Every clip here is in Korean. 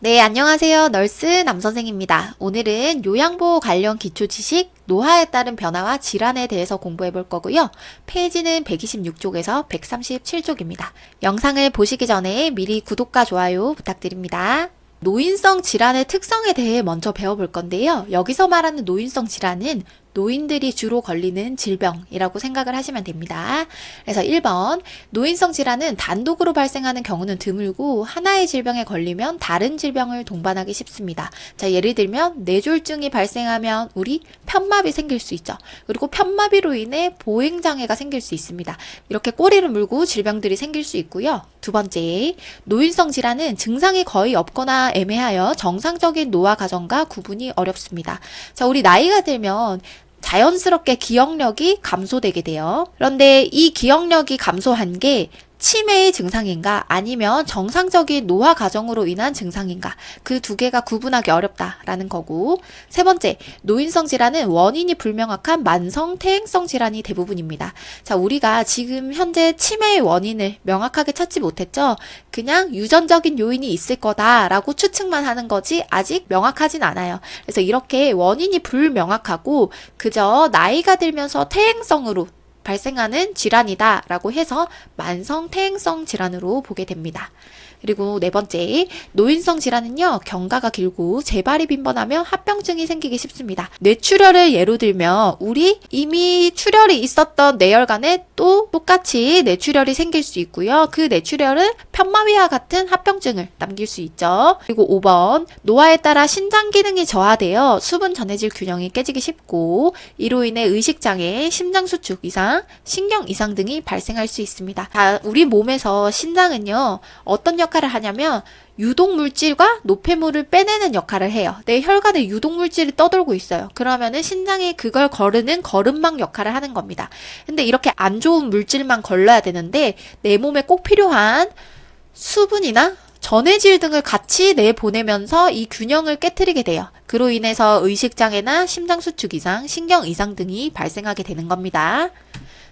네, 안녕하세요. 널스 남선생입니다. 오늘은 요양보호 관련 기초 지식, 노화에 따른 변화와 질환에 대해서 공부해 볼 거고요. 페이지는 126쪽에서 137쪽입니다. 영상을 보시기 전에 미리 구독과 좋아요 부탁드립니다. 노인성 질환의 특성에 대해 먼저 배워볼 건데요. 여기서 말하는 노인성 질환은 노인들이 주로 걸리는 질병이라고 생각을 하시면 됩니다. 그래서 1번, 노인성 질환은 단독으로 발생하는 경우는 드물고 하나의 질병에 걸리면 다른 질병을 동반하기 쉽습니다. 자, 예를 들면 뇌졸중이 발생하면 우리 편마비 생길 수 있죠. 그리고 편마비로 인해 보행장애가 생길 수 있습니다. 이렇게 꼬리를 물고 질병들이 생길 수 있고요. 두 번째, 노인성 질환은 증상이 거의 없거나 애매하여 정상적인 노화 과정과 구분이 어렵습니다. 자, 우리 나이가 들면 자연스럽게 기억력이 감소되게 돼요. 그런데 이 기억력이 감소한 게 치매의 증상인가 아니면 정상적인 노화 과정으로 인한 증상인가, 그 두 개가 구분하기 어렵다라는 거고, 세 번째, 노인성 질환은 원인이 불명확한 만성 퇴행성 질환이 대부분입니다. 자, 우리가 지금 현재 치매의 원인을 명확하게 찾지 못했죠. 그냥 유전적인 요인이 있을 거다라고 추측만 하는 거지 아직 명확하진 않아요. 그래서 이렇게 원인이 불명확하고 그저 나이가 들면서 퇴행성으로 발생하는 질환이다 라고 해서 만성 퇴행성 질환으로 보게 됩니다. 그리고 네 번째, 노인성 질환은요, 경과가 길고 재발이 빈번하며 합병증이 생기기 쉽습니다. 뇌출혈을 예로 들면 우리 이미 출혈이 있었던 뇌혈관에 또 똑같이 뇌출혈이 생길 수 있고요. 그 뇌출혈은 편마비와 같은 합병증을 남길 수 있죠. 그리고 5번, 노화에 따라 신장 기능이 저하되어 수분 전해질 균형이 깨지기 쉽고 이로 인해 의식장애, 심장수축 이상, 신경 이상 등이 발생할 수 있습니다. 자, 우리 몸에서 신장은요, 어떤 역할을 하냐면 유독물질과 노폐물을 빼내는 역할을 해요. 내 혈관에 유독물질이 떠돌고 있어요. 그러면은 신장이 그걸 거르는 거름막 역할을 하는 겁니다. 근데 이렇게 안 좋은 물질만 걸러야 되는데 내 몸에 꼭 필요한 수분이나 전해질 등을 같이 내보내면서 이 균형을 깨트리게 돼요. 그로 인해서 의식장애나 심장수축 이상, 신경 이상 등이 발생하게 되는 겁니다.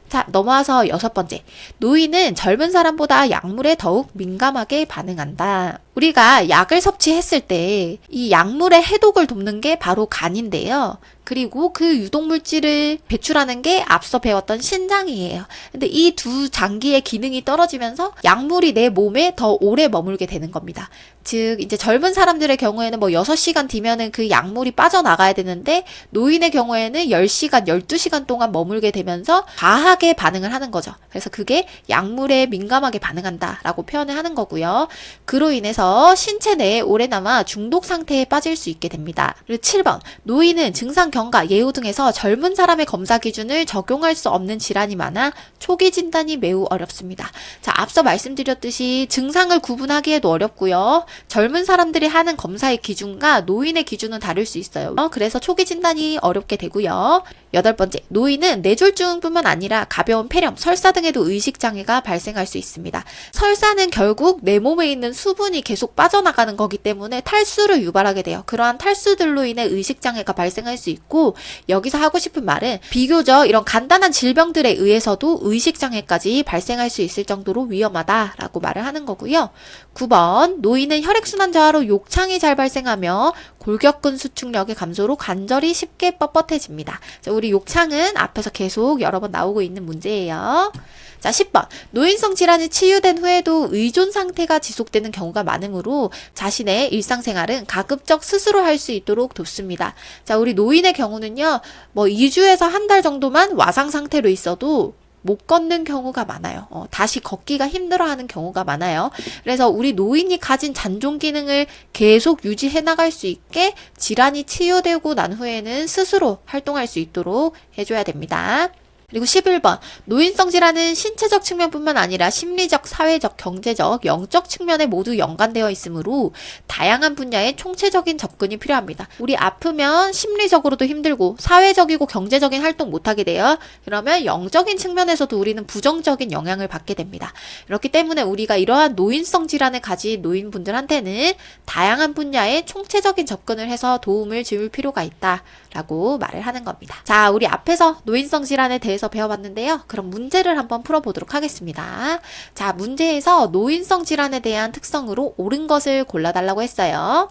자, 넘어와서 여섯 번째. 노인은 젊은 사람보다 약물에 더욱 민감하게 반응한다. 우리가 약을 섭취했을 때 이 약물의 해독을 돕는 게 바로 간인데요. 그리고 그 유독물질을 배출하는 게 앞서 배웠던 신장이에요. 근데 이 두 장기의 기능이 떨어지면서 약물이 내 몸에 더 오래 머물게 되는 겁니다. 즉, 이제 젊은 사람들의 경우에는 뭐 6시간 뒤면은 그 약물이 빠져나가야 되는데 노인의 경우에는 10시간, 12시간 동안 머물게 되면서 과하게 반응을 하는 거죠. 그래서 그게 약물에 민감하게 반응한다라고 표현을 하는 거고요. 그로 인해서 신체 내에 오래 남아 중독 상태에 빠질 수 있게 됩니다. 그리고 7번, 노인은 증상 경과, 예후 등에서 젊은 사람의 검사 기준을 적용할 수 없는 질환이 많아 초기 진단이 매우 어렵습니다. 자, 앞서 말씀드렸듯이 증상을 구분하기에도 어렵고요. 젊은 사람들이 하는 검사의 기준과 노인의 기준은 다를 수 있어요. 그래서 초기 진단이 어렵게 되고요. 여덟 번째, 노인은 뇌졸중뿐만 아니라 가벼운 폐렴, 설사 등에도 의식장애가 발생할 수 있습니다. 설사는 결국 내 몸에 있는 수분이 계속 빠져나가는 거기 때문에 탈수를 유발하게 돼요. 그러한 탈수들로 인해 의식장애가 발생할 수 있고, 여기서 하고 싶은 말은 비교적 이런 간단한 질병들에 의해서도 의식장애까지 발생할 수 있을 정도로 위험하다라고 말을 하는 거고요. 9번, 노인은 혈액순환 저하로 욕창이 잘 발생하며 골격근 수축력의 감소로 관절이 쉽게 뻣뻣해집니다. 자, 우리 욕창은 앞에서 계속 여러 번 나오고 있는 문제예요. 자, 10번. 노인성 질환이 치유된 후에도 의존 상태가 지속되는 경우가 많으므로 자신의 일상생활은 가급적 스스로 할 수 있도록 돕습니다. 자, 우리 노인의 경우는요, 뭐 2주에서 한 달 정도만 와상 상태로 있어도 못 걷는 경우가 많아요. 다시 걷기가 힘들어하는 경우가 많아요. 그래서 우리 노인이 가진 잔존 기능을 계속 유지해 나갈 수 있게 질환이 치유되고 난 후에는 스스로 활동할 수 있도록 해줘야 됩니다. 그리고 11번, 노인성 질환은 신체적 측면뿐만 아니라 심리적, 사회적, 경제적, 영적 측면에 모두 연관되어 있으므로 다양한 분야의 총체적인 접근이 필요합니다. 우리 아프면 심리적으로도 힘들고 사회적이고 경제적인 활동 못하게 돼요. 그러면 영적인 측면에서도 우리는 부정적인 영향을 받게 됩니다. 그렇기 때문에 우리가 이러한 노인성 질환을 가진 노인분들한테는 다양한 분야의 총체적인 접근을 해서 도움을 줄 필요가 있다라고 말을 하는 겁니다. 자, 우리 앞에서 노인성 질환에 대해서 대해서 배워봤는데요. 그럼 문제를 한번 풀어보도록 하겠습니다. 자, 문제에서 노인성 질환에 대한 특성으로 옳은 것을 골라달라고 했어요.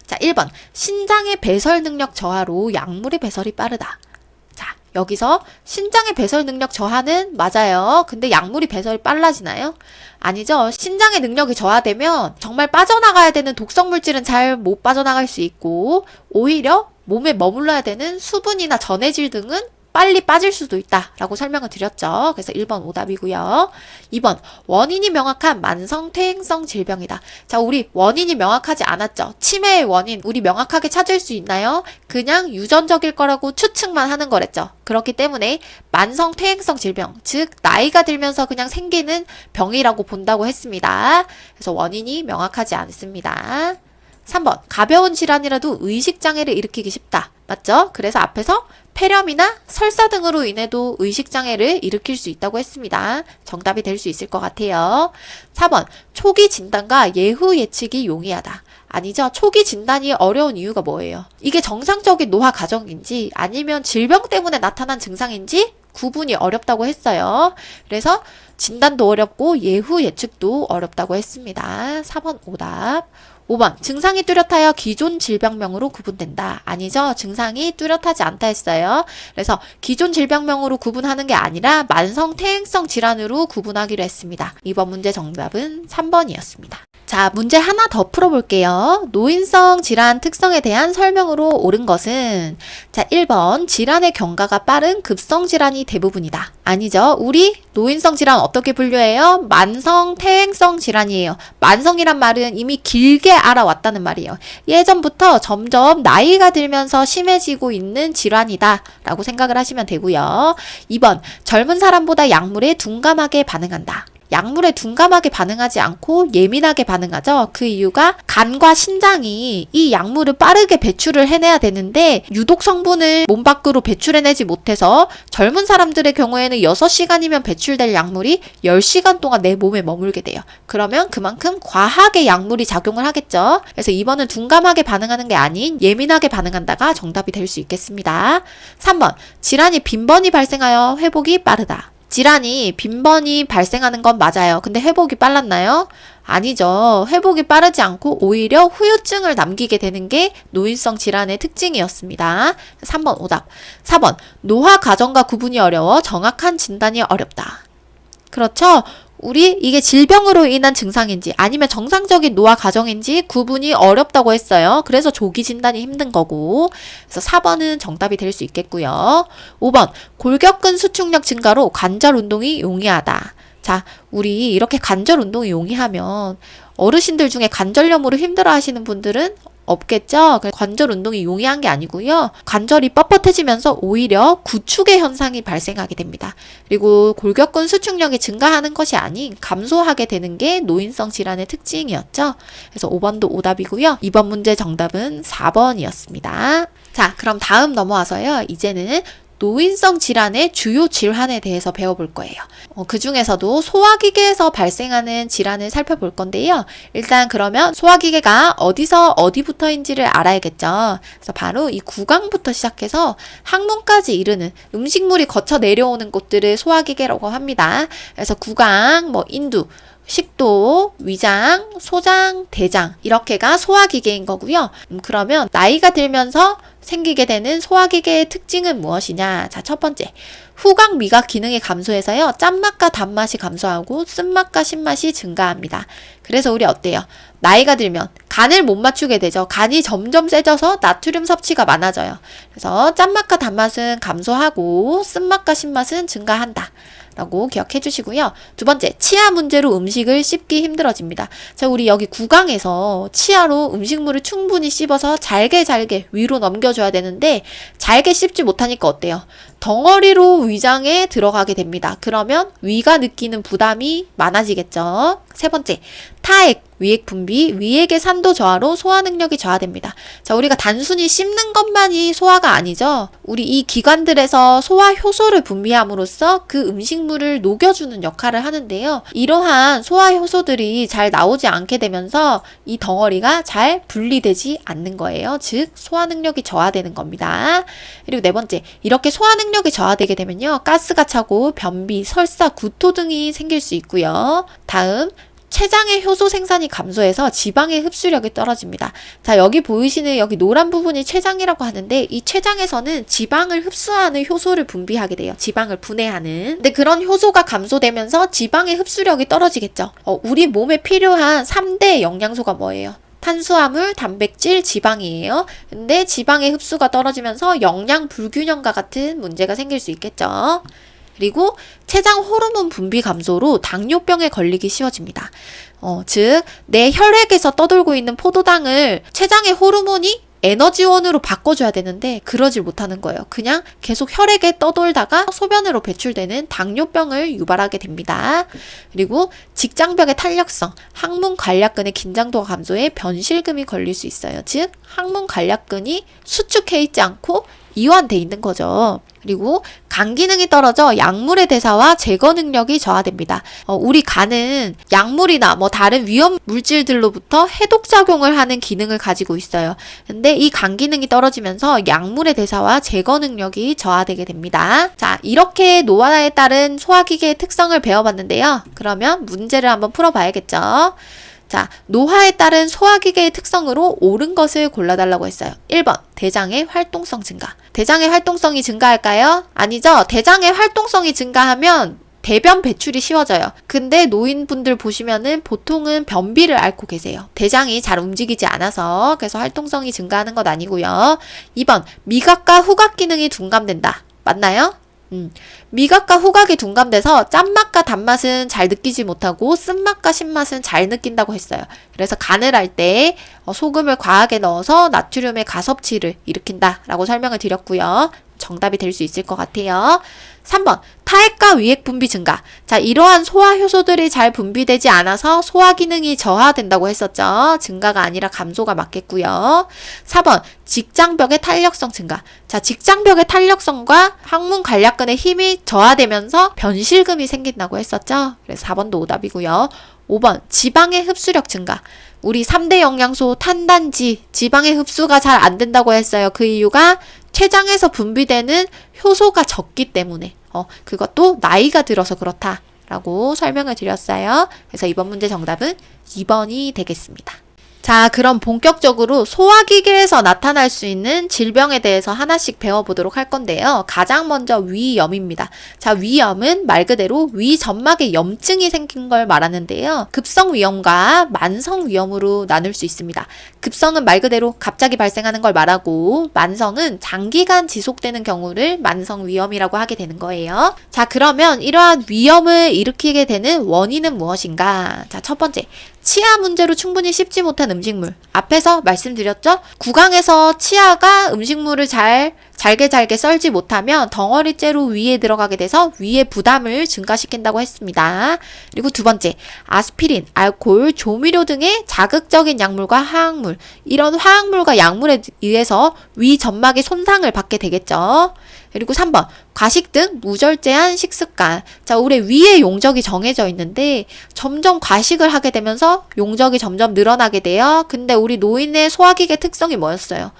자, 1번. 신장의 배설 능력 저하로 약물의 배설이 빠르다. 자, 여기서 신장의 배설 능력 저하는 맞아요. 근데 약물이 배설이 빨라지나요? 아니죠. 신장의 능력이 저하되면 정말 빠져나가야 되는 독성 물질은 잘 못 빠져나갈 수 있고, 오히려 몸에 머물러야 되는 수분이나 전해질 등은 빨리 빠질 수도 있다라고 설명을 드렸죠. 그래서 1번 오답이고요. 2번 원인이 명확한 만성 퇴행성 질병이다. 자, 우리 원인이 명확하지 않았죠. 치매의 원인 우리 명확하게 찾을 수 있나요? 그냥 유전적일 거라고 추측만 하는 거랬죠. 그렇기 때문에 만성 퇴행성 질병, 즉 나이가 들면서 그냥 생기는 병이라고 본다고 했습니다. 그래서 원인이 명확하지 않습니다. 3번 가벼운 질환이라도 의식장애를 일으키기 쉽다. 맞죠? 그래서 앞에서 폐렴이나 설사 등으로 인해도 의식장애를 일으킬 수 있다고 했습니다. 정답이 될 수 있을 것 같아요. 4번 초기 진단과 예후 예측이 용이하다. 아니죠. 초기 진단이 어려운 이유가 뭐예요? 이게 정상적인 노화 과정인지 아니면 질병 때문에 나타난 증상인지 구분이 어렵다고 했어요. 그래서 진단도 어렵고 예후 예측도 어렵다고 했습니다. 4번 오답. 5번 증상이 뚜렷하여 기존 질병명으로 구분된다. 아니죠. 증상이 뚜렷하지 않다 했어요. 그래서 기존 질병명으로 구분하는 게 아니라 만성 퇴행성 질환으로 구분하기로 했습니다. 이번 문제 정답은 3번이었습니다. 자, 문제 하나 더 풀어볼게요. 노인성 질환 특성에 대한 설명으로 옳은 것은 자, 1번 질환의 경과가 빠른 급성 질환이 대부분이다. 아니죠. 우리 노인성 질환 어떻게 분류해요? 만성 퇴행성 질환이에요. 만성이란 말은 이미 길게 알아왔다는 말이에요. 예전부터 점점 나이가 들면서 심해지고 있는 질환이다 라고 생각을 하시면 되고요. 2번 젊은 사람보다 약물에 둔감하게 반응한다. 약물에 둔감하게 반응하지 않고 예민하게 반응하죠. 그 이유가 간과 신장이 이 약물을 빠르게 배출을 해내야 되는데 유독 성분을 몸 밖으로 배출해내지 못해서 젊은 사람들의 경우에는 6시간이면 배출될 약물이 10시간 동안 내 몸에 머물게 돼요. 그러면 그만큼 과하게 약물이 작용을 하겠죠. 그래서 2번은 둔감하게 반응하는 게 아닌 예민하게 반응한다가 정답이 될 수 있겠습니다. 3번 질환이 빈번히 발생하여 회복이 빠르다. 질환이 빈번히 발생하는 건 맞아요. 근데 회복이 빨랐나요? 아니죠. 회복이 빠르지 않고 오히려 후유증을 남기게 되는 게 노인성 질환의 특징이었습니다. 3번 오답. 4번 노화 과정과 구분이 어려워 정확한 진단이 어렵다. 그렇죠? 우리 이게 질병으로 인한 증상인지 아니면 정상적인 노화 과정인지 구분이 어렵다고 했어요. 그래서 조기 진단이 힘든 거고. 그래서 4번은 정답이 될 수 있겠고요. 5번 골격근 수축력 증가로 관절 운동이 용이하다. 자, 우리 이렇게 관절 운동이 용이하면 어르신들 중에 관절염으로 힘들어 하시는 분들은 없겠죠? 관절 운동이 용이한 게 아니고요. 관절이 뻣뻣해지면서 오히려 구축의 현상이 발생하게 됩니다. 그리고 골격근 수축력이 증가하는 것이 아닌 감소하게 되는 게 노인성 질환의 특징이었죠. 그래서 5번도 오답이고요. 2번 문제 정답은 4번이었습니다. 자, 그럼 다음 넘어와서요. 이제는 노인성 질환의 주요 질환에 대해서 배워볼 거예요. 그 중에서도 소화기계에서 발생하는 질환을 살펴볼 건데요. 일단 그러면 소화기계가 어디서 어디부터인지를 알아야겠죠. 그래서 바로 이 구강부터 시작해서 항문까지 이르는 음식물이 거쳐 내려오는 곳들을 소화기계라고 합니다. 그래서 구강, 인두, 식도, 위장, 소장, 대장 이렇게가 소화기계인 거고요. 그러면 나이가 들면서 생기게 되는 소화기계의 특징은 무엇이냐? 자, 첫 번째. 후각 미각 기능이 감소해서요. 짠맛과 단맛이 감소하고 쓴맛과 신맛이 증가합니다. 그래서 우리 어때요? 나이가 들면 간을 못 맞추게 되죠. 간이 점점 세져서 나트륨 섭취가 많아져요. 그래서 짠맛과 단맛은 감소하고 쓴맛과 신맛은 증가한다. 라고 기억해 주시고요. 두 번째, 치아 문제로 음식을 씹기 힘들어집니다. 자, 우리 여기 구강에서 치아로 음식물을 충분히 씹어서 잘게 위로 넘겨줘야 되는데 잘게 씹지 못하니까 어때요? 덩어리로 위장에 들어가게 됩니다. 그러면 위가 느끼는 부담이 많아지겠죠. 세 번째, 타액, 위액 분비, 위액의 산도 저하로 소화 능력이 저하됩니다. 자, 우리가 단순히 씹는 것만이 소화가 아니죠. 우리 이 기관들에서 소화 효소를 분비함으로써 그 음식물을 녹여주는 역할을 하는데요. 이러한 소화 효소들이 잘 나오지 않게 되면서 이 덩어리가 잘 분리되지 않는 거예요. 즉, 소화 능력이 저하되는 겁니다. 그리고 네 번째, 이렇게 소화 능력이 체장력이 저하되게 되면요. 가스가 차고 변비, 설사, 구토 등이 생길 수 있고요. 다음, 췌장의 효소 생산이 감소해서 지방의 흡수력이 떨어집니다. 자, 여기 보이시는 여기 노란 부분이 췌장이라고 하는데 이 췌장에서는 지방을 흡수하는 효소를 분비하게 돼요. 지방을 분해하는. 근데 그런 효소가 감소되면서 지방의 흡수력이 떨어지겠죠. 우리 몸에 필요한 3대 영양소가 뭐예요? 탄수화물, 단백질, 지방이에요. 근데 지방의 흡수가 떨어지면서 영양 불균형과 같은 문제가 생길 수 있겠죠. 그리고 췌장 호르몬 분비 감소로 당뇨병에 걸리기 쉬워집니다. 즉, 내 혈액에서 떠돌고 있는 포도당을 췌장의 호르몬이 에너지원으로 바꿔줘야 되는데 그러질 못하는 거예요. 그냥 계속 혈액에 떠돌다가 소변으로 배출되는 당뇨병을 유발하게 됩니다. 그리고 직장벽의 탄력성, 항문 관략근의 긴장도가 감소해 변실금이 걸릴 수 있어요. 즉, 항문 관략근이 수축해 있지 않고 이완돼 있는 거죠. 그리고 간 기능이 떨어져 약물의 대사와 제거 능력이 저하됩니다. 우리 간은 약물이나 다른 위험 물질들로부터 해독 작용을 하는 기능을 가지고 있어요. 근데 이 간 기능이 떨어지면서 약물의 대사와 제거 능력이 저하되게 됩니다. 자, 이렇게 노화에 따른 소화기계의 특성을 배워봤는데요. 그러면 문제를 한번 풀어봐야겠죠. 자, 노화에 따른 소화기계의 특성으로 옳은 것을 골라달라고 했어요. 1번, 대장의 활동성 증가. 대장의 활동성이 증가할까요? 아니죠. 대장의 활동성이 증가하면 대변 배출이 쉬워져요. 근데 노인분들 보시면은 보통은 변비를 앓고 계세요. 대장이 잘 움직이지 않아서. 그래서 활동성이 증가하는 것 아니고요. 2번, 미각과 후각 기능이 둔감된다. 맞나요? 미각과 후각이 둔감돼서 짠맛과 단맛은 잘 느끼지 못하고 쓴맛과 신맛은 잘 느낀다고 했어요. 그래서 간을 할 때 소금을 과하게 넣어서 나트륨의 가섭취를 일으킨다라고 설명을 드렸고요. 정답이 될 수 있을 것 같아요. 3번, 타액과 위액 분비 증가. 자, 이러한 소화 효소들이 잘 분비되지 않아서 소화 기능이 저하된다고 했었죠. 증가가 아니라 감소가 맞겠고요. 4번, 직장벽의 탄력성 증가. 자, 직장벽의 탄력성과 항문 관략근의 힘이 저하되면서 변실금이 생긴다고 했었죠. 그래서 4번도 오답이고요. 5번, 지방의 흡수력 증가. 우리 3대 영양소 탄단지, 지방의 흡수가 잘 안 된다고 했어요. 그 이유가 췌장에서 분비되는 효소가 적기 때문에 그것도 나이가 들어서 그렇다라고 설명을 드렸어요. 그래서 이번 문제 정답은 2번이 되겠습니다. 자, 그럼 본격적으로 소화기계에서 나타날 수 있는 질병에 대해서 하나씩 배워보도록 할 건데요. 가장 먼저 위염입니다. 자, 위염은 말 그대로 위 점막에 염증이 생긴 걸 말하는데요. 급성 위염과 만성 위염으로 나눌 수 있습니다. 급성은 말 그대로 갑자기 발생하는 걸 말하고, 만성은 장기간 지속되는 경우를 만성 위염이라고 하게 되는 거예요. 자, 그러면 이러한 위염을 일으키게 되는 원인은 무엇인가? 자, 첫 번째, 치아 문제로 충분히 씹지 못한 음식물. 앞에서 말씀드렸죠? 구강에서 치아가 음식물을 잘게 썰지 못하면 덩어리째로 위에 들어가게 돼서 위의 부담을 증가시킨다고 했습니다. 그리고 두 번째, 아스피린, 알코올, 조미료 등의 자극적인 약물과 화학물. 이런 화학물과 약물에 의해서 위 점막이 손상을 받게 되겠죠. 그리고 3번, 과식 등 무절제한 식습관. 자, 우리 위에 용적이 정해져 있는데 점점 과식을 하게 되면서 용적이 점점 늘어나게 돼요. 근데 우리 노인의 소화기계 특성이 뭐였어요?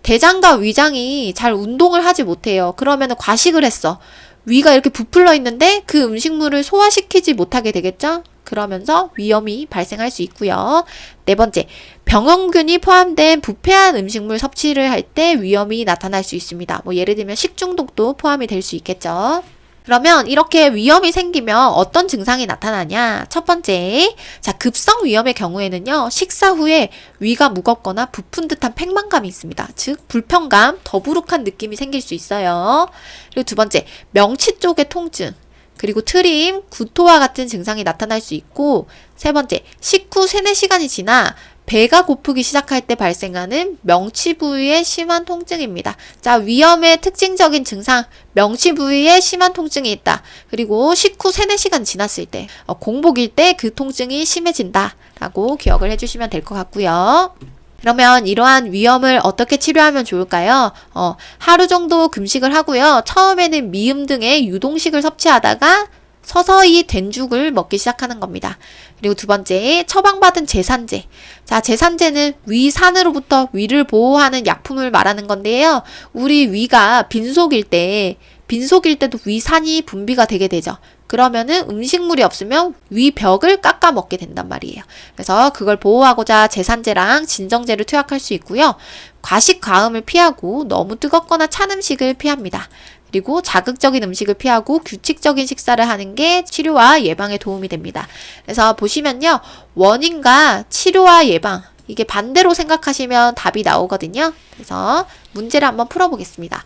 대장과 위장이 잘 운동을 하지 못해요. 그러면 과식을 했어. 위가 이렇게 부풀러 있는데 그 음식물을 소화시키지 못하게 되겠죠? 그러면서 위염이 발생할 수 있고요. 네 번째, 병원균이 포함된 부패한 음식물 섭취를 할 때 위염이 나타날 수 있습니다. 예를 들면 식중독도 포함이 될 수 있겠죠. 그러면 이렇게 위염이 생기면 어떤 증상이 나타나냐? 첫 번째, 자, 급성 위염의 경우에는요, 식사 후에 위가 무겁거나 부푼 듯한 팽만감이 있습니다. 즉, 불편감, 더부룩한 느낌이 생길 수 있어요. 그리고 두 번째, 명치 쪽의 통증, 그리고 트림, 구토와 같은 증상이 나타날 수 있고, 세 번째, 식후 3-4시간이 지나 배가 고프기 시작할 때 발생하는 명치 부위의 심한 통증입니다. 자, 위염의 특징적인 증상, 명치 부위에 심한 통증이 있다. 그리고 식후 3-4시간 지났을 때, 공복일 때 그 통증이 심해진다 라고 기억을 해주시면 될 것 같고요. 그러면 이러한 위염을 어떻게 치료하면 좋을까요? 하루 정도 금식을 하고요. 처음에는 미음 등의 유동식을 섭취하다가 서서히 된죽을 먹기 시작하는 겁니다. 그리고 두 번째, 처방받은 제산제. 자, 제산제는 위산으로부터 위를 보호하는 약품을 말하는 건데요. 우리 위가 빈속일 때 빈속일 때도 위산이 분비가 되게 되죠. 그러면은 음식물이 없으면 위벽을 깎아 먹게 된단 말이에요. 그래서 그걸 보호하고자 제산제랑 진정제를 투약할 수 있고요. 과식 과음을 피하고 너무 뜨겁거나 찬 음식을 피합니다. 그리고 자극적인 음식을 피하고 규칙적인 식사를 하는 게 치료와 예방에 도움이 됩니다. 그래서 보시면요. 원인과 치료와 예방, 이게 반대로 생각하시면 답이 나오거든요. 그래서 문제를 한번 풀어보겠습니다.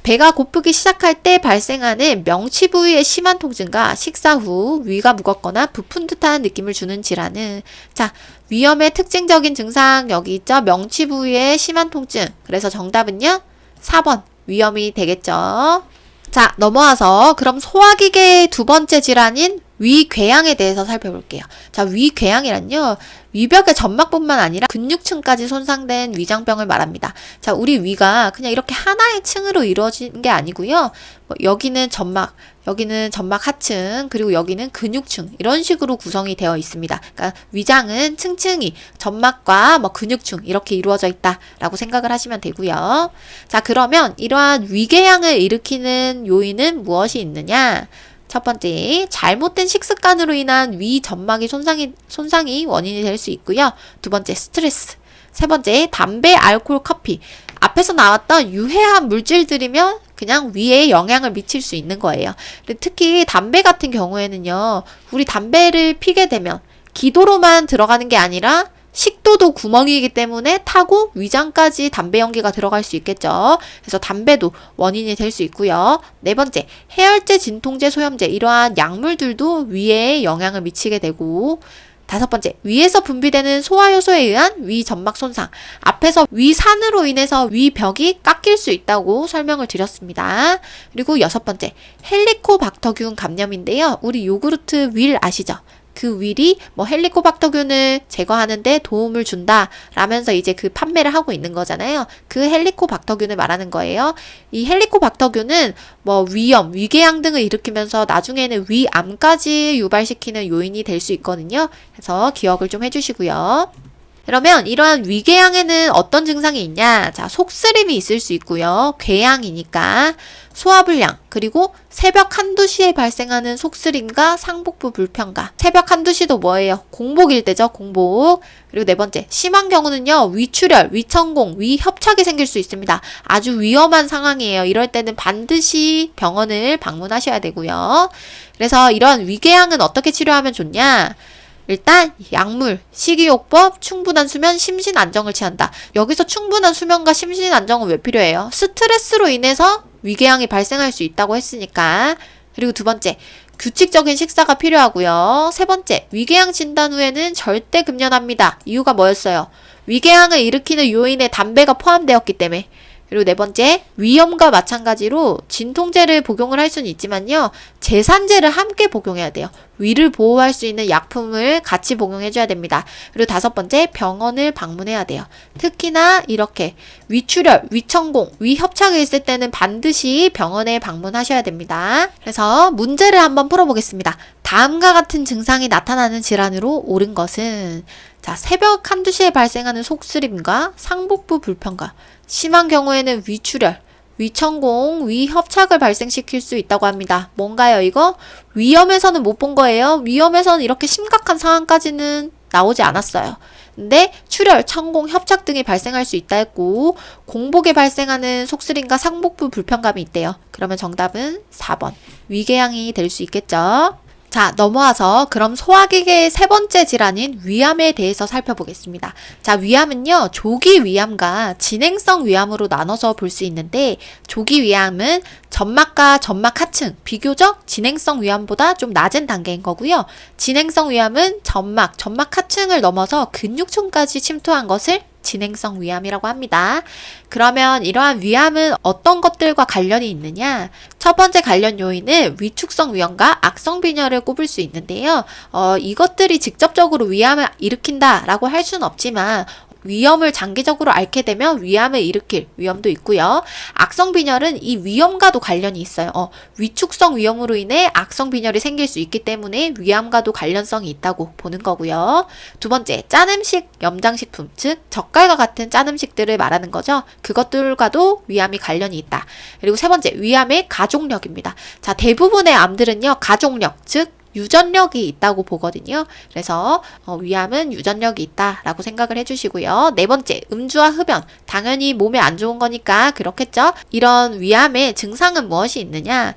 배가 고프기 시작할 때 발생하는 명치 부위의 심한 통증과 식사 후 위가 무겁거나 부푼 듯한 느낌을 주는 질환은, 자, 위염의 특징적인 증상 여기 있죠? 명치 부위의 심한 통증. 그래서 정답은요? 4번 위염이 되겠죠. 자, 넘어와서 그럼 소화기계의 두 번째 질환인 위궤양에 대해서 살펴볼게요. 자, 위궤양이란요, 위벽의 점막뿐만 아니라 근육층까지 손상된 위장병을 말합니다. 자, 우리 위가 그냥 이렇게 하나의 층으로 이루어진 게 아니고요. 여기는 점막, 여기는 점막 하층, 그리고 여기는 근육층, 이런 식으로 구성이 되어 있습니다. 그러니까 위장은 층층이 점막과 근육층 이렇게 이루어져 있다라고 생각을 하시면 되고요. 자, 그러면 이러한 위궤양을 일으키는 요인은 무엇이 있느냐? 첫 번째, 잘못된 식습관으로 인한 위 점막의 손상이 원인이 될 수 있고요. 두 번째, 스트레스. 세 번째, 담배, 알코올, 커피. 앞에서 나왔던 유해한 물질들이면 그냥 위에 영향을 미칠 수 있는 거예요. 특히 담배 같은 경우에는요, 우리 담배를 피게 되면 기도로만 들어가는 게 아니라 식도도 구멍이기 때문에 타고 위장까지 담배 연기가 들어갈 수 있겠죠. 그래서 담배도 원인이 될 수 있고요. 네 번째, 해열제, 진통제, 소염제, 이러한 약물들도 위에 영향을 미치게 되고, 다섯 번째, 위에서 분비되는 소화효소에 의한 위 점막 손상. 앞에서 위산으로 인해서 위벽이 깎일 수 있다고 설명을 드렸습니다. 그리고 여섯 번째, 헬리코박터균 감염인데요. 우리 요구르트 윌 아시죠? 그 윌이 헬리코박터균을 제거하는데 도움을 준다 라면서 이제 그 판매를 하고 있는 거잖아요. 그 헬리코박터균을 말하는 거예요. 이 헬리코박터균은 위염, 위궤양 등을 일으키면서 나중에는 위암까지 유발시키는 요인이 될 수 있거든요. 그래서 기억을 좀 해주시고요. 그러면 이러한 위궤양에는 어떤 증상이 있냐? 자, 속쓰림이 있을 수 있고요. 궤양이니까 소화불량, 그리고 새벽 한두 시에 발생하는 속쓰림과 상복부 불편감. 새벽 한두 시도 뭐예요? 공복일 때죠, 공복. 그리고 네 번째, 심한 경우는요, 위출혈, 위천공, 위협착이 생길 수 있습니다. 아주 위험한 상황이에요. 이럴 때는 반드시 병원을 방문하셔야 되고요. 그래서 이런 위궤양은 어떻게 치료하면 좋냐? 일단 약물, 식이요법, 충분한 수면, 심신 안정을 취한다. 여기서 충분한 수면과 심신 안정은 왜 필요해요? 스트레스로 인해서 위궤양이 발생할 수 있다고 했으니까. 그리고 두 번째, 규칙적인 식사가 필요하고요. 세 번째, 위궤양 진단 후에는 절대 금연합니다. 이유가 뭐였어요? 위궤양을 일으키는 요인에 담배가 포함되었기 때문에. 그리고 네 번째, 위염과 마찬가지로 진통제를 복용을 할 수는 있지만요, 제산제를 함께 복용해야 돼요. 위를 보호할 수 있는 약품을 같이 복용해줘야 됩니다. 그리고 다섯 번째, 병원을 방문해야 돼요. 특히나 이렇게 위출혈, 위천공, 위협착이 있을 때는 반드시 병원에 방문하셔야 됩니다. 그래서 문제를 한번 풀어보겠습니다. 다음과 같은 증상이 나타나는 질환으로 옳은 것은, 자, 새벽 한두 시에 발생하는 속쓰림과 상복부 불편과 심한 경우에는 위출혈, 위천공, 위협착을 발생시킬 수 있다고 합니다. 뭔가요, 이거? 위염에서는 못 본 거예요. 위염에서는 이렇게 심각한 상황까지는 나오지 않았어요. 근데 출혈, 천공, 협착 등이 발생할 수 있다 했고, 공복에 발생하는 속쓰림과 상복부 불편감이 있대요. 그러면 정답은 4번. 위궤양이 될 수 있겠죠? 자, 넘어와서 그럼 소화기계의 세 번째 질환인 위암에 대해서 살펴보겠습니다. 자, 위암은요, 조기 위암과 진행성 위암으로 나눠서 볼 수 있는데, 조기 위암은 점막과 점막 하층, 비교적 진행성 위암보다 좀 낮은 단계인 거고요. 진행성 위암은 점막 하층을 넘어서 근육층까지 침투한 것을 진행성 위암이라고 합니다. 그러면 이러한 위암은 어떤 것들과 관련이 있느냐? 첫 번째 관련 요인은 위축성 위염과 악성 빈혈을 꼽을 수 있는데요. 이것들이 직접적으로 위암을 일으킨다라고 할 수는 없지만 위염을 장기적으로 앓게 되면 위암을 일으킬 위험도 있고요. 악성 빈혈은 이 위염과도 관련이 있어요. 위축성 위염으로 인해 악성 빈혈이 생길 수 있기 때문에 위암과도 관련성이 있다고 보는 거고요. 두 번째, 짠 음식, 염장식품, 즉 젓갈과 같은 짠 음식들을 말하는 거죠. 그것들과도 위암이 관련이 있다. 그리고 세 번째, 위암의 가족력입니다. 자, 대부분의 암들은요, 가족력, 즉 유전력이 있다고 보거든요. 그래서 위암은 유전력이 있다라고 생각을 해주시고요. 네 번째, 음주와 흡연. 당연히 몸에 안 좋은 거니까 그렇겠죠. 이런 위암의 증상은 무엇이 있느냐?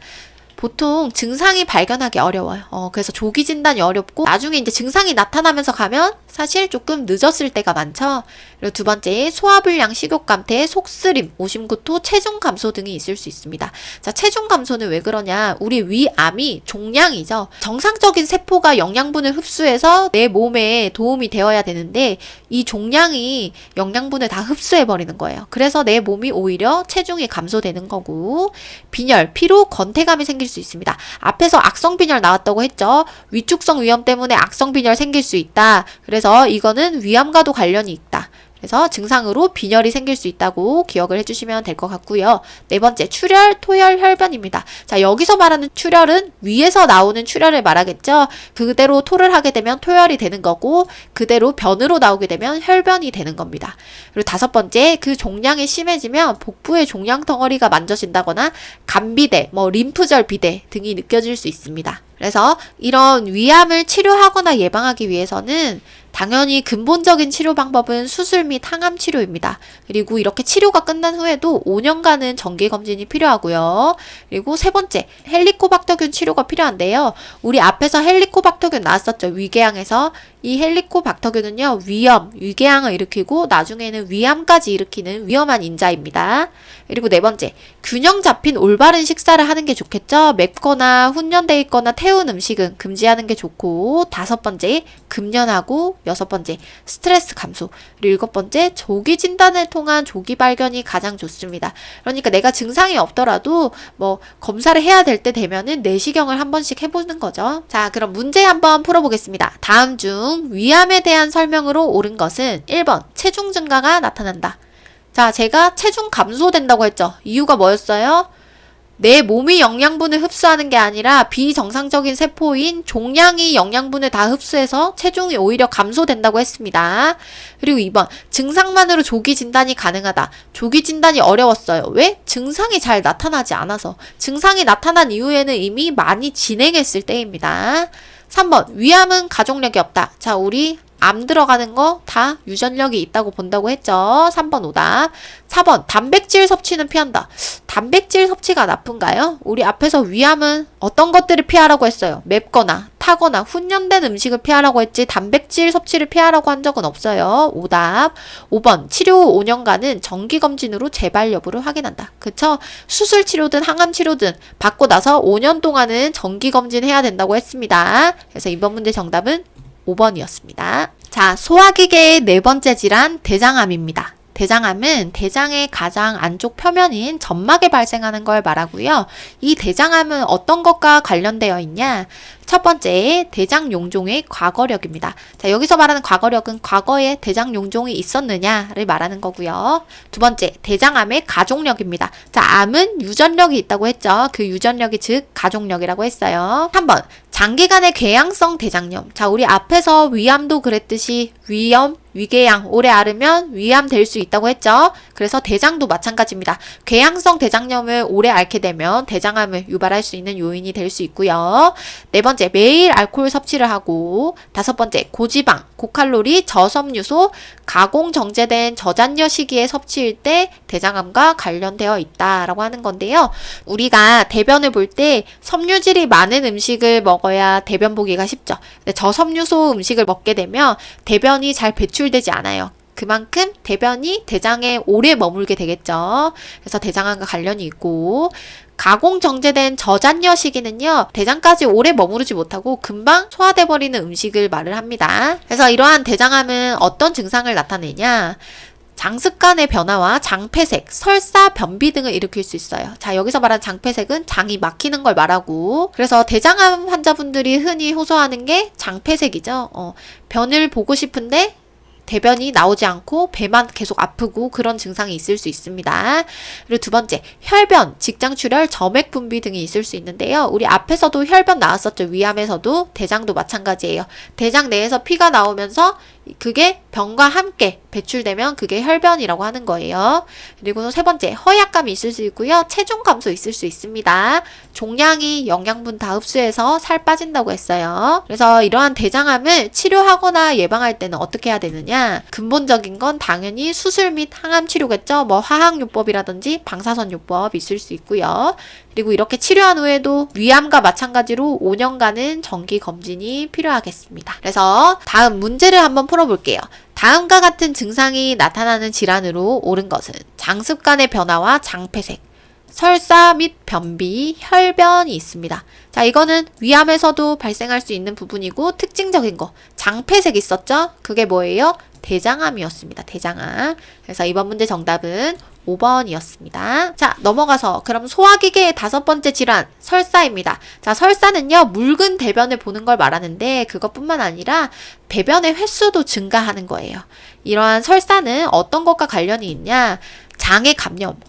보통 증상이 발견하기 어려워요. 그래서 조기 진단이 어렵고 나중에 이제 증상이 나타나면서 가면 사실 조금 늦었을 때가 많죠. 그리고 두 번째, 소화불량, 식욕감퇴, 속쓰림, 오심구토, 체중 감소 등이 있을 수 있습니다. 자, 체중 감소는 왜 그러냐? 우리 위암이 종양이죠. 정상적인 세포가 영양분을 흡수해서 내 몸에 도움이 되어야 되는데 이 종양이 영양분을 다 흡수해버리는 거예요. 그래서 내 몸이 오히려 체중이 감소되는 거고, 빈혈, 피로, 건태감이 생길 수 있습니다. 앞에서 악성 빈혈 나왔다고 했죠. 위축성 위염 때문에 악성 빈혈 생길 수 있다. 그래서 이거는 위암과도 관련이 있다. 그래서 증상으로 빈혈이 생길 수 있다고 기억을 해주시면 될 것 같고요. 네 번째, 출혈, 토혈, 혈변입니다. 자, 여기서 말하는 출혈은 위에서 나오는 출혈을 말하겠죠. 그대로 토를 하게 되면 토혈이 되는 거고, 그대로 변으로 나오게 되면 혈변이 되는 겁니다. 그리고 다섯 번째, 그 종양이 심해지면 복부의 종양 덩어리가 만져진다거나 간비대, 림프절 비대 등이 느껴질 수 있습니다. 그래서 이런 위암을 치료하거나 예방하기 위해서는 당연히 근본적인 치료 방법은 수술 및 항암 치료입니다. 그리고 이렇게 치료가 끝난 후에도 5년간은 정기검진이 필요하고요. 그리고 세 번째, 헬리코박터균 치료가 필요한데요. 우리 앞에서 헬리코박터균 나왔었죠. 위궤양에서. 이 헬리코박터균은요, 위염, 위궤양을 일으키고 나중에는 위암까지 일으키는 위험한 인자입니다. 그리고 네 번째, 균형 잡힌 올바른 식사를 하는 게 좋겠죠. 맵거나 훈연돼 있거나 태운 음식은 금지하는 게 좋고, 다섯 번째, 금연하고, 여섯 번째, 스트레스 감소, 그리고 일곱 번째, 조기 진단을 통한 조기 발견이 가장 좋습니다. 그러니까 내가 증상이 없더라도 검사를 해야 될 때 되면은 내시경을 한 번씩 해보는 거죠. 자, 그럼 문제 한번 풀어보겠습니다. 다음 중 위암에 대한 설명으로 옳은 것은 1번, 체중 증가가 나타난다. 자, 제가 체중 감소된다고 했죠. 이유가 뭐였어요? 내 몸이 영양분을 흡수하는 게 아니라 비정상적인 세포인 종양이 영양분을 다 흡수해서 체중이 오히려 감소된다고 했습니다. 그리고 2번, 증상만으로 조기 진단이 가능하다. 조기 진단이 어려웠어요. 왜? 증상이 잘 나타나지 않아서. 증상이 나타난 이후에는 이미 많이 진행했을 때입니다. 3번, 위암은 가족력이 없다. 자, 우리 암 들어가는 거 다 유전력이 있다고 본다고 했죠. 3번 오답. 4번, 단백질 섭취는 피한다. 단백질 섭취가 나쁜가요? 우리 앞에서 위암은 어떤 것들을 피하라고 했어요? 맵거나 타거나 훈연된 음식을 피하라고 했지 단백질 섭취를 피하라고 한 적은 없어요. 오답. 5번, 치료 후 5년간은 정기검진으로 재발 여부를 확인한다. 그쵸? 수술 치료든 항암 치료든 받고 나서 5년 동안은 정기검진 해야 된다고 했습니다. 그래서 이번 문제 정답은 5번이었습니다. 자, 소화기계의 네 번째 질환, 대장암입니다. 대장암은 대장의 가장 안쪽 표면인 점막에 발생하는 걸 말하고요. 이 대장암은 어떤 것과 관련되어 있냐? 첫 번째, 대장 용종의 과거력입니다. 자, 여기서 말하는 과거력은 과거에 대장 용종이 있었느냐를 말하는 거고요. 두 번째, 대장암의 가족력입니다. 자, 암은 유전력이 있다고 했죠. 그 유전력이 즉 가족력이라고 했어요. 3번, 장기간의 궤양성 대장염. 자, 우리 앞에서 위암도 그랬듯이 위염, 위궤양, 오래 앓으면 위암 될 수 있다고 했죠. 그래서 대장도 마찬가지입니다. 궤양성 대장염을 오래 앓게 되면 대장암을 유발할 수 있는 요인이 될 수 있고요. 네 번째, 매일 알코올 섭취를 하고, 다섯 번째, 고지방, 고칼로리, 저섬유소, 가공 정제된 저잔여 시기의 섭취일 때 대장암과 관련되어 있다라고 하는 건데요. 우리가 대변을 볼 때 섬유질이 많은 음식을 먹어야 대변 보기가 쉽죠. 근데 저섬유소 음식을 먹게 되면 대변이 잘 배출되지 않아요. 그만큼 대변이 대장에 오래 머물게 되겠죠. 그래서 대장암과 관련이 있고, 가공 정제된 저잔여 시기는요, 대장까지 오래 머무르지 못하고 금방 소화돼 버리는 음식을 말을 합니다. 그래서 이러한 대장암은 어떤 증상을 나타내냐? 장습관의 변화와 장폐색, 설사, 변비 등을 일으킬 수 있어요. 자, 여기서 말하는 장폐색은 장이 막히는 걸 말하고, 그래서 대장암 환자분들이 흔히 호소하는 게 장폐색이죠. 변을 보고 싶은데 대변이 나오지 않고 배만 계속 아프고 그런 증상이 있을 수 있습니다. 그리고 두 번째, 혈변, 직장출혈, 점액분비 등이 있을 수 있는데요. 우리 앞에서도 혈변 나왔었죠. 위암에서도, 대장도 마찬가지예요. 대장 내에서 피가 나오면서 그게 병과 함께 배출되면 그게 혈변이라고 하는 거예요. 그리고 세 번째, 허약감이 있을 수 있고요. 체중 감소 있을 수 있습니다. 종양이 영양분 다 흡수해서 살 빠진다고 했어요. 그래서 이러한 대장암을 치료하거나 예방할 때는 어떻게 해야 되느냐? 근본적인 건 당연히 수술 및 항암 치료겠죠. 뭐 화학요법이라든지 방사선요법 있을 수 있고요. 그리고 이렇게 치료한 후에도 위암과 마찬가지로 5년간은 정기 검진이 필요하겠습니다. 그래서 다음 문제를 한번 풀어볼게요. 다음과 같은 증상이 나타나는 질환으로 옳은 것은 장습관의 변화와 장폐색, 설사 및 변비, 혈변이 있습니다. 자, 이거는 위암에서도 발생할 수 있는 부분이고 특징적인 거, 장폐색 있었죠? 그게 뭐예요? 대장암이었습니다. 대장암. 그래서 이번 문제 정답은 5번이었습니다. 자, 넘어가서 그럼 소화기계의 다섯 번째 질환, 설사입니다. 자, 설사는요, 묽은 대변을 보는 걸 말하는데 그것뿐만 아니라 배변의 횟수도 증가하는 거예요. 이러한 설사는 어떤 것과 관련이 있냐? 장의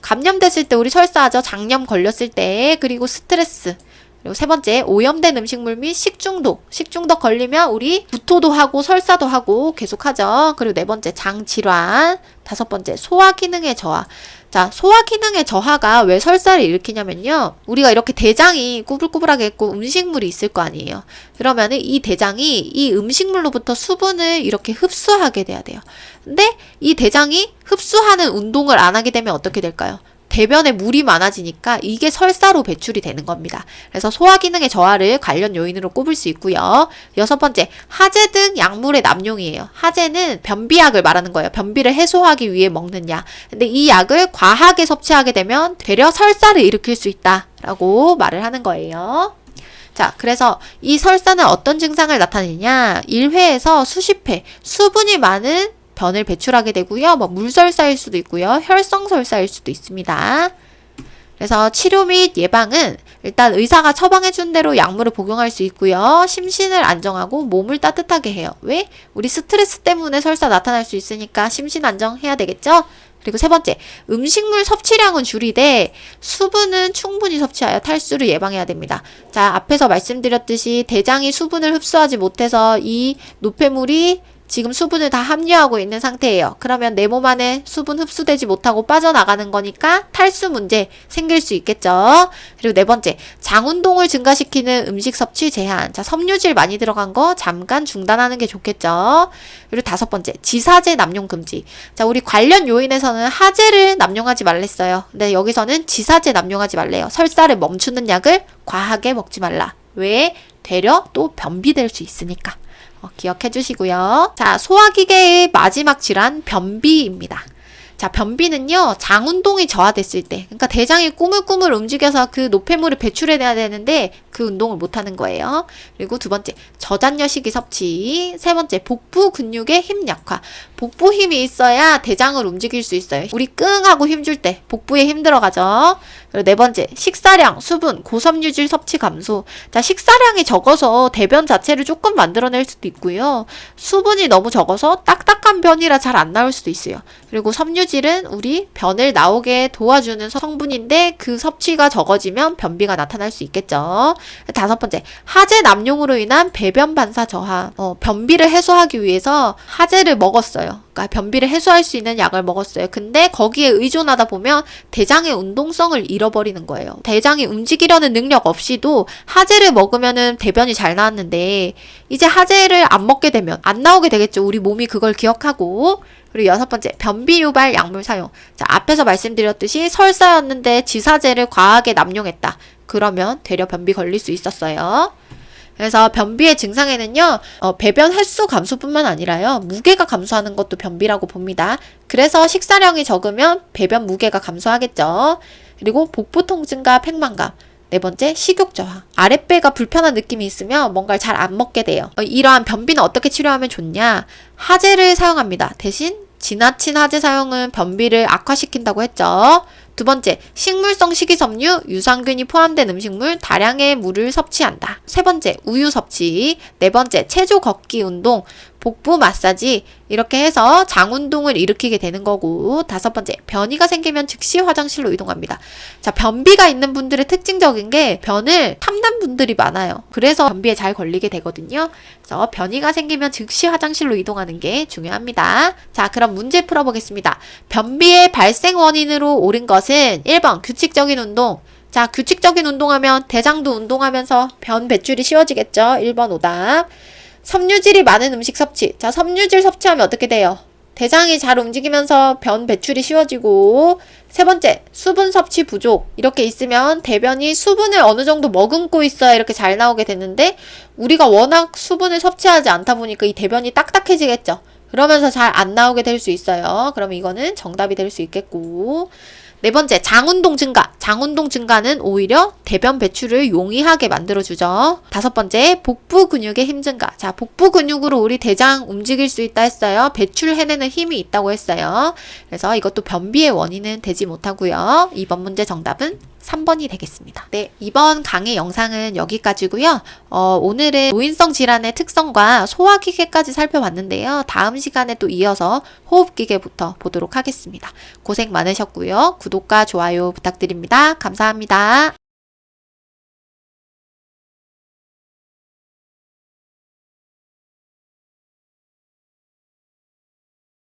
감염됐을 때 우리 설사하죠. 장염 걸렸을 때, 그리고 스트레스. 그리고 세 번째, 오염된 음식물 및 식중독 걸리면 우리 구토도 하고 설사도 하고 계속하죠. 그리고 네 번째, 장질환. 다섯 번째, 소화기능의 저하. 자, 소화기능의 저하가 왜 설사를 일으키냐면요. 우리가 이렇게 대장이 꾸불꾸불하게 있고 음식물이 있을 거 아니에요. 그러면은 이 대장이 이 음식물로부터 수분을 이렇게 흡수하게 돼야 돼요. 근데 이 대장이 흡수하는 운동을 안 하게 되면 어떻게 될까요? 대변에 물이 많아지니까 이게 설사로 배출이 되는 겁니다. 그래서 소화기능의 저하를 관련 요인으로 꼽을 수 있고요. 여섯 번째, 하제 등 약물의 남용이에요. 하제는 변비약을 말하는 거예요. 변비를 해소하기 위해 먹는 약. 근데 이 약을 과하게 섭취하게 되면 되려 설사를 일으킬 수 있다라고 말을 하는 거예요. 자, 그래서 이 설사는 어떤 증상을 나타내냐? 1회에서 수십 회 수분이 많은 변을 배출하게 되고요. 뭐 물설사일 수도 있고요. 혈성설사일 수도 있습니다. 그래서 치료 및 예방은 일단 의사가 처방해 준 대로 약물을 복용할 수 있고요. 심신을 안정하고 몸을 따뜻하게 해요. 왜? 우리 스트레스 때문에 설사 나타날 수 있으니까 심신 안정해야 되겠죠? 그리고 세 번째, 음식물 섭취량은 줄이되 수분은 충분히 섭취하여 탈수를 예방해야 됩니다. 자, 앞에서 말씀드렸듯이 대장이 수분을 흡수하지 못해서 이 노폐물이 지금 수분을 다 함유하고 있는 상태예요. 그러면 내 몸 안에 수분 흡수되지 못하고 빠져나가는 거니까 탈수 문제 생길 수 있겠죠. 그리고 네 번째, 장 운동을 증가시키는 음식 섭취 제한. 자, 섬유질 많이 들어간 거 잠깐 중단하는 게 좋겠죠. 그리고 다섯 번째, 지사제 남용 금지. 자, 우리 관련 요인에서는 하제를 남용하지 말랬어요. 근데 여기서는 지사제 남용하지 말래요. 설사를 멈추는 약을 과하게 먹지 말라. 왜? 되려 또 변비될 수 있으니까. 기억해 주시고요. 자, 소화기계의 마지막 질환, 변비입니다. 자, 변비는요, 장 운동이 저하됐을 때, 그러니까 대장이 꾸물꾸물 움직여서 그 노폐물을 배출해내야 되는데 그 운동을 못하는 거예요. 그리고 두 번째, 저잔여 식이 섭취. 세 번째, 복부 근육의 힘 약화. 복부 힘이 있어야 대장을 움직일 수 있어요. 우리 끙하고 힘줄 때 복부에 힘 들어가죠. 그리고 네 번째, 식사량, 수분, 고섬유질 섭취 감소. 자, 식사량이 적어서 대변 자체를 조금 만들어낼 수도 있고요. 수분이 너무 적어서 딱딱한 변이라 잘 안 나올 수도 있어요. 그리고 섬유질은 우리 변을 나오게 도와주는 성분인데 그 섭취가 적어지면 변비가 나타날 수 있겠죠. 다섯 번째, 하제 남용으로 인한 배변 반사 저하. 변비를 해소하기 위해서 하제를 먹었어요. 그러니까 변비를 해소할 수 있는 약을 먹었어요. 근데 거기에 의존하다 보면 대장의 운동성을 잃어버리는 거예요. 대장이 움직이려는 능력 없이도 하제를 먹으면은 대변이 잘 나왔는데 이제 하제를 안 먹게 되면 안 나오게 되겠죠. 우리 몸이 그걸 기억하고. 그리고 여섯 번째, 변비 유발 약물 사용. 자, 앞에서 말씀드렸듯이 설사였는데 지사제를 과하게 남용했다. 그러면 되려 변비 걸릴 수 있었어요. 그래서 변비의 증상에는요, 배변 횟수 감소뿐만 아니라요, 무게가 감소하는 것도 변비라고 봅니다. 그래서 식사량이 적으면 배변 무게가 감소하겠죠. 그리고 복부 통증과 팽만감. 네 번째, 식욕 저하. 아랫배가 불편한 느낌이 있으면 뭔가를 잘 안 먹게 돼요. 이러한 변비는 어떻게 치료하면 좋냐? 하제를 사용합니다. 대신 지나친 하제 사용은 변비를 악화시킨다고 했죠. 두 번째, 식물성 식이섬유, 유산균이 포함된 음식물, 다량의 물을 섭취한다. 세 번째, 우유 섭취. 네 번째, 체조 걷기 운동, 복부 마사지, 이렇게 해서 장 운동을 일으키게 되는 거고, 다섯 번째, 변이가 생기면 즉시 화장실로 이동합니다. 자, 변비가 있는 분들의 특징적인 게 변을 탐난 분들이 많아요. 그래서 변비에 잘 걸리게 되거든요. 그래서 변이가 생기면 즉시 화장실로 이동하는 게 중요합니다. 자, 그럼 문제 풀어보겠습니다. 변비의 발생 원인으로 옳은 것은 1번 규칙적인 운동. 자, 규칙적인 운동하면 대장도 운동하면서 변 배출이 쉬워지겠죠. 1번 오답. 섬유질이 많은 음식 섭취. 자, 섬유질 섭취하면 어떻게 돼요? 대장이 잘 움직이면서 변 배출이 쉬워지고, 세 번째, 수분 섭취 부족. 이렇게 있으면 대변이 수분을 어느 정도 머금고 있어야 이렇게 잘 나오게 되는데, 우리가 워낙 수분을 섭취하지 않다 보니까 이 대변이 딱딱해지겠죠. 그러면서 잘 안 나오게 될 수 있어요. 그러면 이거는 정답이 될 수 있겠고, 네 번째, 장운동 증가. 장운동 증가는 오히려 대변 배출을 용이하게 만들어주죠. 다섯 번째, 복부 근육의 힘 증가. 자, 복부 근육으로 우리 대장 움직일 수 있다 했어요. 배출해내는 힘이 있다고 했어요. 그래서 이것도 변비의 원인은 되지 못하고요. 이번 문제 정답은 3번이 되겠습니다. 네, 이번 강의 영상은 여기까지고요. 오늘은 노인성 질환의 특성과 소화기계까지 살펴봤는데요. 다음 시간에 또 이어서 호흡기계부터 보도록 하겠습니다. 고생 많으셨고요. 구독과 좋아요 부탁드립니다. 감사합니다.